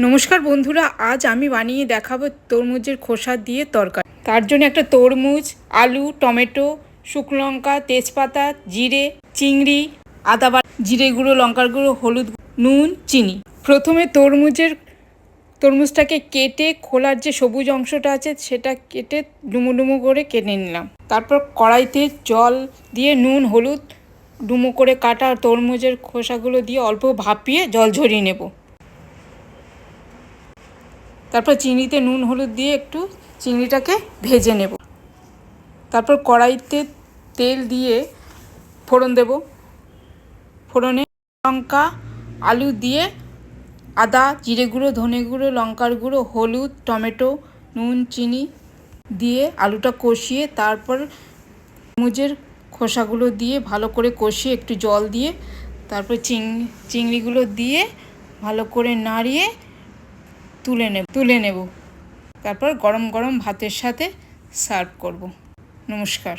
নমস্কার বন্ধুরা, আজ আমি বানিয়ে দেখাবো তরমুজের খোসা দিয়ে তরকারি। তার জন্য একটা তরমুজ, আলু, টমেটো, শুকনো লঙ্কা, তেজপাতা, জিরে, চিংড়ি, আদা বাটা, জিরে গুঁড়ো, লঙ্কার গুঁড়ো, হলুদ, নুন, চিনি। প্রথমে তরমুজটাকে কেটে খোলার যে সবুজ অংশটা আছে সেটা কেটে ডুমো ডুমো করে কেটে নিলাম। তারপর কড়াইতে জল দিয়ে নুন, হলুদ, ডুমো করে কাটা তরমুজের খোসাগুলো দিয়ে অল্প ভাপিয়ে জল ঝরিয়ে নেব। তারপর চিংড়িতে নুন হলুদ দিয়ে একটু চিংড়িটাকে ভেজে নেব। তারপর কড়াইতে তেল দিয়ে ফোড়ন দেব। ফোড়নে লঙ্কা, আলু দিয়ে আদা, জিরে গুঁড়ো, ধনে গুঁড়ো, লঙ্কার গুঁড়ো, হলুদ, টমেটো, নুন, চিনি দিয়ে আলুটা কষিয়ে তারপর তরমুজের খোসাগুলো দিয়ে ভালো করে কষিয়ে একটু জল দিয়ে তারপর চিংড়িগুলো দিয়ে ভালো করে নাড়িয়ে তুলে নেব। তারপর গরম গরম ভাতের সাথে সার্ভ করব। নমস্কার।